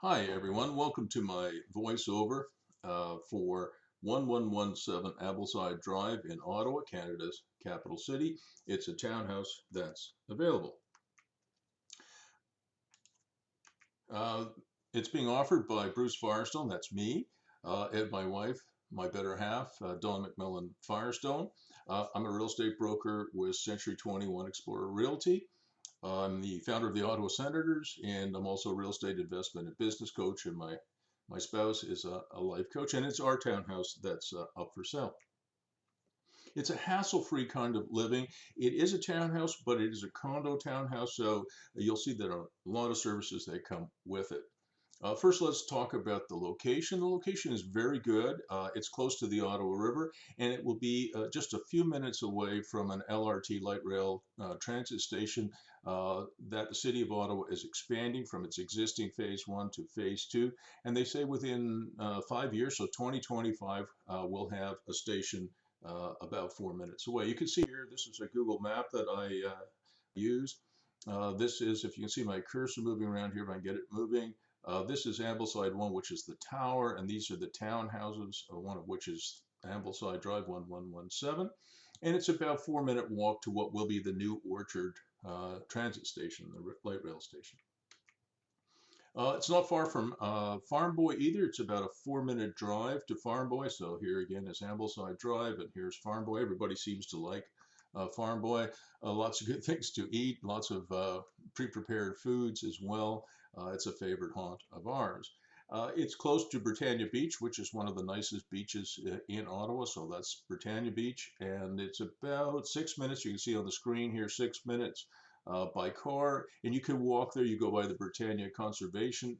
Hi everyone, welcome to my voiceover for 1117 Ambleside Drive in Ottawa, Canada's capital city. It's a townhouse that's available. Uh, it's being offered by Bruce Firestone, that's me, and my wife, my better half, Dawn McMillan Firestone. I'm a real estate broker with Century 21 Explorer Realty. I'm the founder of the Ottawa Senators, and I'm also a real estate investment and business coach, and my spouse is a life coach, and it's our townhouse that's up for sale. It's a hassle-free kind of living. It is a townhouse, but it is a condo townhouse, so you'll see that a lot of services that come with it. First, let's talk about the location. The location is very good. It's close to the Ottawa River, and it will be just a few minutes away from an LRT light rail transit station that the City of Ottawa is expanding from its existing Phase 1 to Phase 2. And they say within 5 years, so 2025, we'll have a station about 4 minutes away. You can see here, this is a Google map that I use. This is, if you can see my cursor moving around here, if I can get it moving. This is Ambleside 1, which is the tower, and these are the townhouses, one of which is Ambleside Drive 1117. And it's about 4 minute walk to what will be the new Orchard transit station, the light rail station. It's not far from Farm Boy either. It's about a 4 minute drive to Farm Boy. So here again is Ambleside Drive, and here's Farm Boy. Everybody seems to like Farm Boy. Lots of good things to eat, lots of pre-prepared foods as well. It's a favorite haunt of ours. It's close to Britannia Beach, which is one of the nicest beaches in Ottawa. So that's Britannia Beach, and it's about 6 minutes. You can see on the screen here, 6 minutes by car, and you can walk there. You go by the Britannia Conservation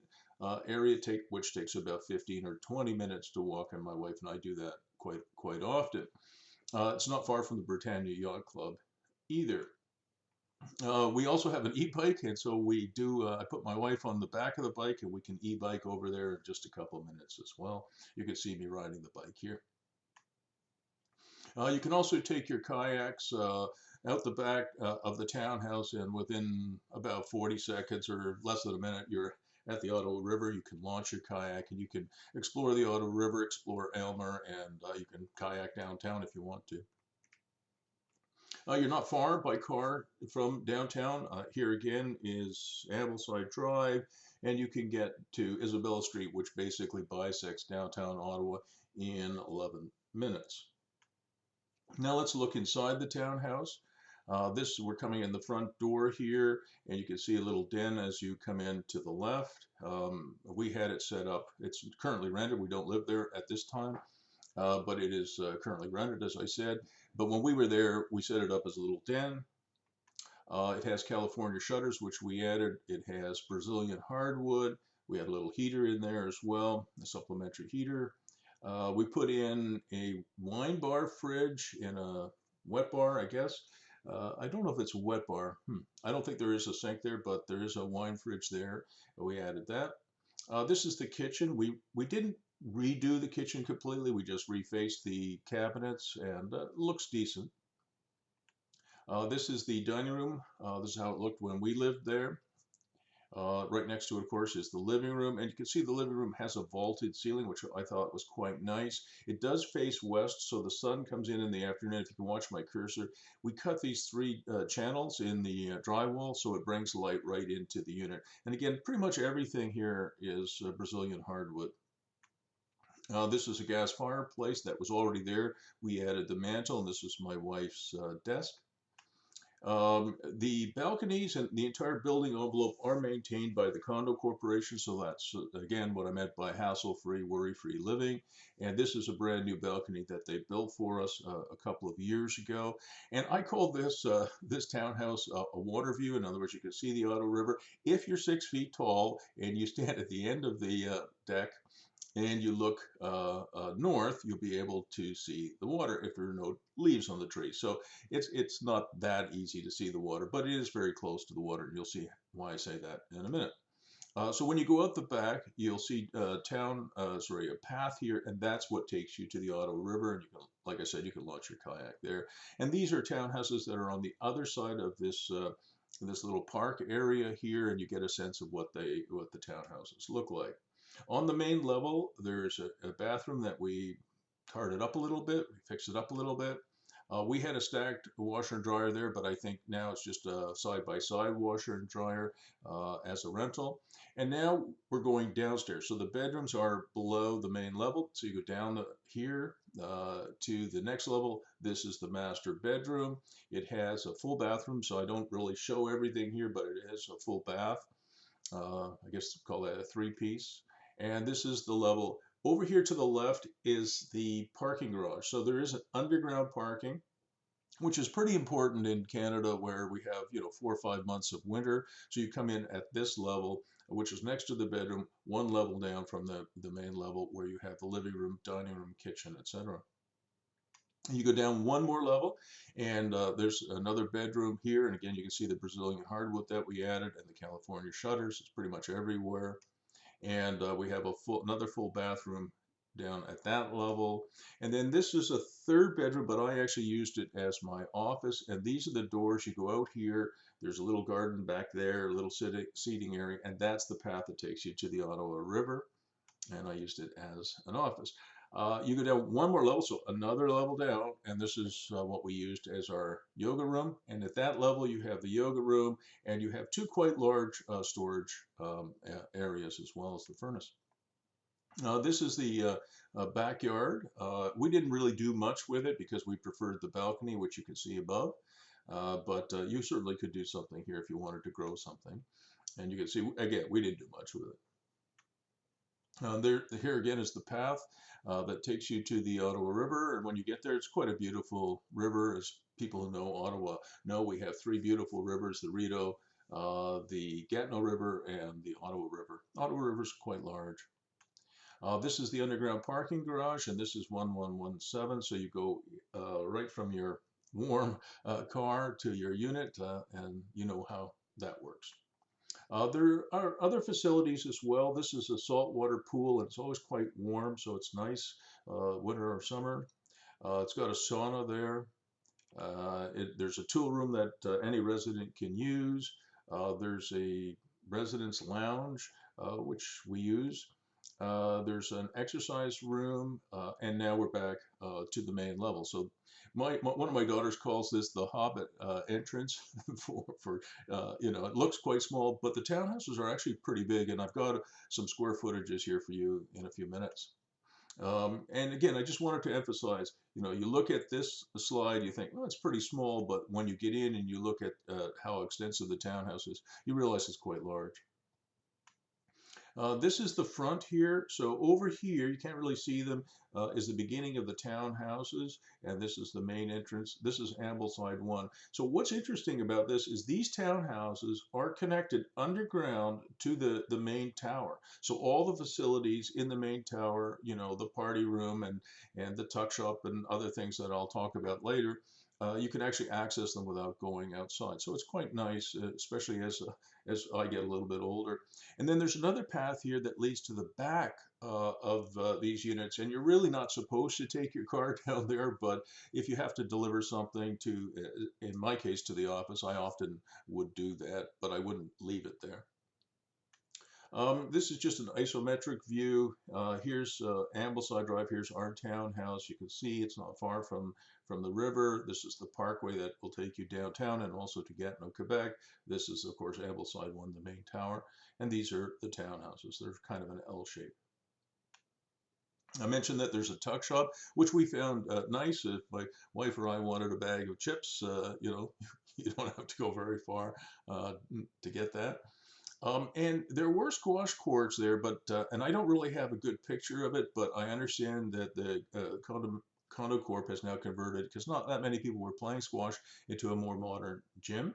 area, which takes about 15 or 20 minutes to walk, and my wife and I do that quite often. It's not far from the Britannia Yacht Club either. We also have an e-bike, and so we do. I put my wife on the back of the bike, and we can e-bike over there in just a couple of minutes as well. You can see me riding the bike here. You can also take your kayaks out the back of the townhouse, and within about 40 seconds or less than a minute, you're at the Ottawa River. You can launch your kayak, and you can explore the Ottawa River, explore Aylmer, and you can kayak downtown if you want to. You're not far by car from downtown. Here again is Ambleside Drive, and you can get to Isabella Street, which basically bisects downtown Ottawa in 11 minutes. Now let's look inside the townhouse. We're coming in the front door here, and you can see a little den as you come in to the left. We had it set up. It's currently rented. We don't live there at this time, but it is currently rented, as I said. But when we were there, we set it up as a little den. It has California shutters, which we added. It has Brazilian hardwood. We had a little heater in there as well, a supplementary heater. We put in a wine bar fridge in a wet bar, I guess. I don't know if it's a wet bar. I don't think there is a sink there, but there is a wine fridge there. We added that. This is the kitchen. We didn't redo the kitchen completely. We just refaced the cabinets, and it looks decent. This is the dining room. This is how it looked when we lived there. Right next to it, of course, is the living room, and you can see the living room has a vaulted ceiling, which I thought was quite nice. It does face west, so the sun comes in the afternoon. If you can watch my cursor, we cut these three channels in the drywall, so it brings light right into the unit. And again, pretty much everything here is Brazilian hardwood. This is a gas fireplace that was already there. We added the mantle, and this is my wife's desk. The balconies and the entire building envelope are maintained by the Condo Corporation, so that's, again, what I meant by hassle-free, worry-free living. And this is a brand new balcony that they built for us a couple of years ago. And I call this this townhouse a water view. In other words, you can see the Ottawa River. If you're 6 feet tall and you stand at the end of the deck, and you look north, you'll be able to see the water if there are no leaves on the tree. So it's not that easy to see the water, but it is very close to the water, and you'll see why I say that in a minute. So when you go out the back, you'll see a path here, and that's what takes you to the Ottawa River. And you can, like I said, you can launch your kayak there. And these are townhouses that are on the other side of this this little park area here, and you get a sense of what the townhouses look like. On the main level, there's a bathroom that we tarred it up a little bit, we fixed it up a little bit. We had a stacked washer and dryer there, but I think now it's just a side-by-side washer and dryer as a rental. And now we're going downstairs. So the bedrooms are below the main level. So you go down here to the next level. This is the master bedroom. It has a full bathroom, so I don't really show everything here, but it has a full bath. I guess call that a three-piece. And this is the level. Over here to the left is the parking garage. So there is an underground parking, which is pretty important in Canada where we have, 4 or 5 months of winter. So you come in at this level, which is next to the bedroom, one level down from the main level where you have the living room, dining room, kitchen, etc. You go down one more level and there's another bedroom here. And again, you can see the Brazilian hardwood that we added and the California shutters. It's pretty much everywhere. And we have another full bathroom down at that level. And then this is a third bedroom, but I actually used it as my office. And these are the doors. You go out here. There's a little garden back there, a little seating area, and that's the path that takes you to the Ottawa River. And I used it as an office. You go down one more level, so another level down, and this is what we used as our yoga room. And at that level, you have the yoga room, and you have two quite large storage areas as well as the furnace. This is the backyard. We didn't really do much with it because we preferred the balcony, which you can see above. But you certainly could do something here if you wanted to grow something. And you can see, again, we didn't do much with it. Here again is the path that takes you to the Ottawa River. And when you get there, it's quite a beautiful river. As people who know Ottawa know, we have three beautiful rivers, the Rideau, the Gatineau River, and the Ottawa River. Ottawa River is quite large. This is the underground parking garage, and this is 1117. So you go right from your warm car to your unit, and you know how that works. There are other facilities as well. This is a saltwater pool, and it's always quite warm, so it's nice winter or summer. It's got a sauna there. There's a tool room that any resident can use. There's a residence lounge, which we use. There's an exercise room, and now we're back to the main level. So one of my daughters calls this the Hobbit entrance it looks quite small, but the townhouses are actually pretty big, and I've got some square footages here for you in a few minutes. And again, I just wanted to emphasize, you look at this slide, you think, oh, it's pretty small, but when you get in and you look at how extensive the townhouse is, you realize it's quite large. This is the front here. So over here, you can't really see them, is the beginning of the townhouses, and this is the main entrance. This is Ambleside 1. So what's interesting about this is these townhouses are connected underground to the main tower. So all the facilities in the main tower, the party room and the tuck shop and other things that I'll talk about later, you can actually access them without going outside. So it's quite nice, especially as I get a little bit older. And then there's another path here that leads to the back of these units. And you're really not supposed to take your car down there, but if you have to deliver something to, in my case, to the office, I often would do that, but I wouldn't leave it there. This is just an isometric view. Here's Ambleside Drive. Here's our townhouse. You can see it's not far from the river. This is the parkway that will take you downtown and also to Gatineau, Quebec. This is, of course, Ambleside 1, the main tower. And these are the townhouses. They're kind of an L shape. I mentioned that there's a tuck shop, which we found nice. If my wife or I wanted a bag of chips, you don't have to go very far to get that. And there were squash courts there, but and I don't really have a good picture of it, but I understand that the Condo Corp has now converted, because not that many people were playing squash, into a more modern gym.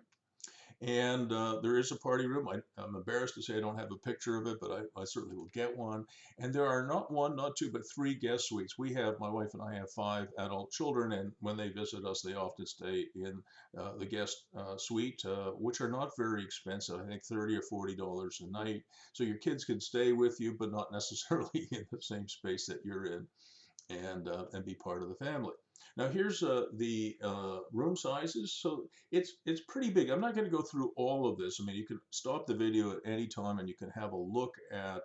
And there is a party room. I'm embarrassed to say I don't have a picture of it, but I certainly will get one. And there are not one, not two, but 3 guest suites. My wife and I have 5 adult children, and when they visit us, they often stay in the guest suite, which are not very expensive. I think $30 or $40 a night. So your kids can stay with you, but not necessarily in the same space that you're in, and be part of the family. Now here's the room sizes. So it's pretty big. I'm not going to go through all of this. I mean, you can stop the video at any time and you can have a look at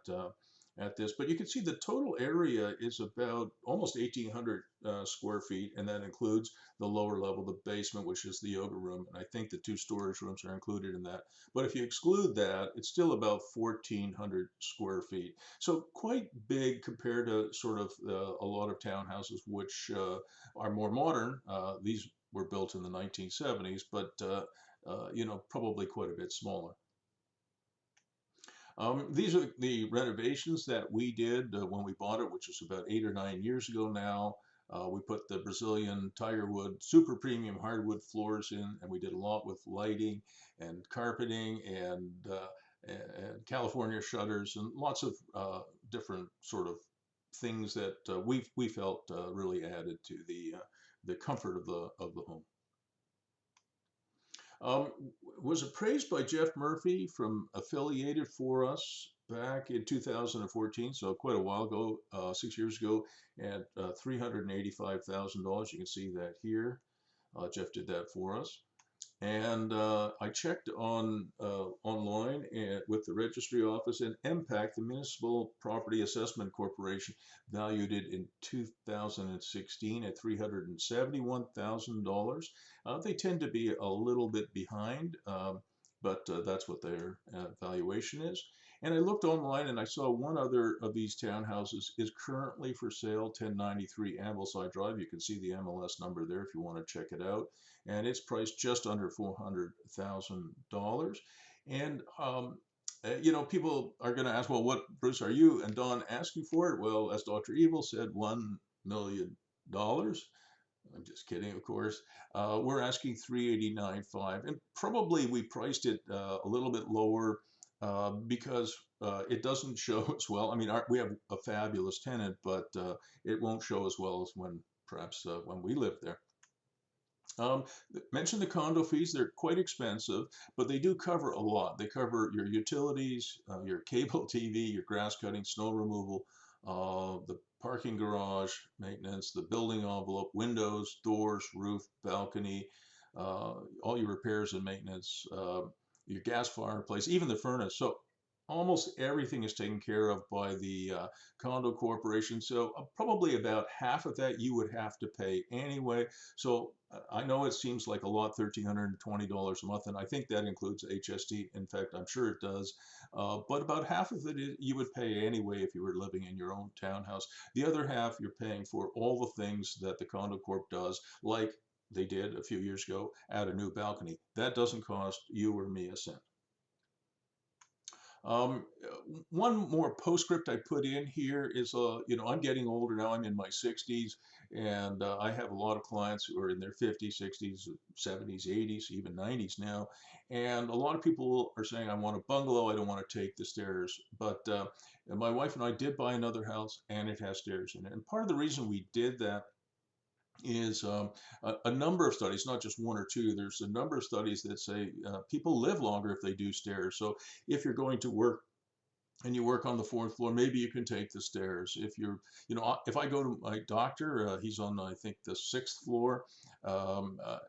this. But you can see the total area is about almost 1,800 square feet, and that includes the lower level, the basement, which is the yoga room. And I think the 2 storage rooms are included in that. But if you exclude that, it's still about 1,400 square feet. So quite big compared to sort of a lot of townhouses, which are more modern. These were built in the 1970s, but you know, probably quite a bit smaller. These are the renovations that we did when we bought it, which was about 8 or 9 years ago now. We put the Brazilian tiger wood, super premium hardwood floors in, and we did a lot with lighting and carpeting and California shutters and lots of different sort of things that we felt really added to the comfort of the home. Was appraised by Jeff Murphy from Affiliated for us back in 2014, so quite a while ago, 6 years ago, at $385,000. You can see that here. Jeff did that for us. And I checked on online with the registry office, and MPAC, the Municipal Property Assessment Corporation, valued it in 2016 at $371,000. They tend to be a little bit behind, but that's what their valuation is. And I looked online and I saw one other of these townhouses is currently for sale, 1093 Ambleside Drive. You can see the MLS number there if you want to check it out. And it's priced just under $400,000. And you know, people are going to ask, well, what, Bruce, are you and Don asking for it? Well, as Dr. Evil said, $1 million. I'm just kidding, of course. We're asking $389,500, and probably we priced it a little bit lower because it doesn't show as well. I mean, we have a fabulous tenant, but it won't show as well as perhaps when we lived there. Mention the condo fees. They're quite expensive, but they do cover a lot. They cover your utilities, your cable TV, your grass cutting, snow removal, the parking garage maintenance, the building envelope, windows, doors, roof, balcony, all your repairs and maintenance, your gas fireplace, even the furnace. So almost everything is taken care of by the condo corporation. So probably about half of that you would have to pay anyway. So I know it seems like a lot, $1,320 a month, and I think that includes HST. In fact, I'm sure it does. But about half of it you would pay anyway if you were living in your own townhouse. The other half you're paying for all the things that the condo corp does, like they did a few years ago, add a new balcony. That doesn't cost you or me a cent. One more postscript I put in here is, you know, I'm getting older now. I'm in my 60s, and I have a lot of clients who are in their 50s, 60s, 70s, 80s, even 90s now. And a lot of people are saying, I want a bungalow. I don't want to take the stairs. But my wife and I did buy another house, and it has stairs in it. And part of the reason we did that is a number of studies, not just one or two. There's a number of studies that say people live longer if they do stairs. So if you're going to work and you work on the 4th floor, maybe you can take the stairs. If you're, you know, if I go to my doctor, he's on, I think, the 6th floor.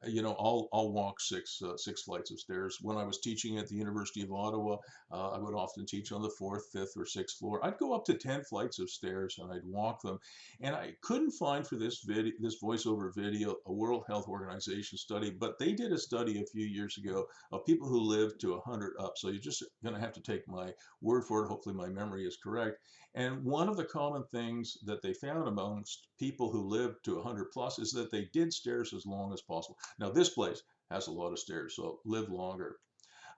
You know, I'll walk six flights of stairs. When I was teaching at the University of Ottawa, I would often teach on the 4th, 5th, or 6th floor. I'd go up to 10 flights of stairs and I'd walk them. And I couldn't find for this voiceover video, a World Health Organization study, but they did a study a few years ago of people who lived to 100 up. So you're just going to have to take my word for it. Hopefully my memory is correct. And one of the common things that they found amongst people who lived to 100 plus is that they did stairs as long as possible. Now this place has a lot of stairs, so live longer.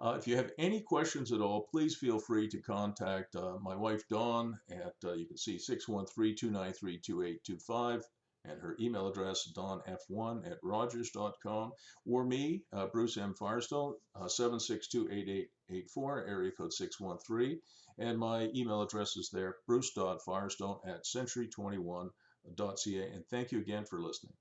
If you have any questions at all, please feel free to contact my wife Dawn at, you can see 613-293-2825, and her email address, dawnf1@rogers.com, or me, Bruce M. Firestone, 762-8884, area code 613, and my email address is there, bruce.firestone@century21.ca, and thank you again for listening.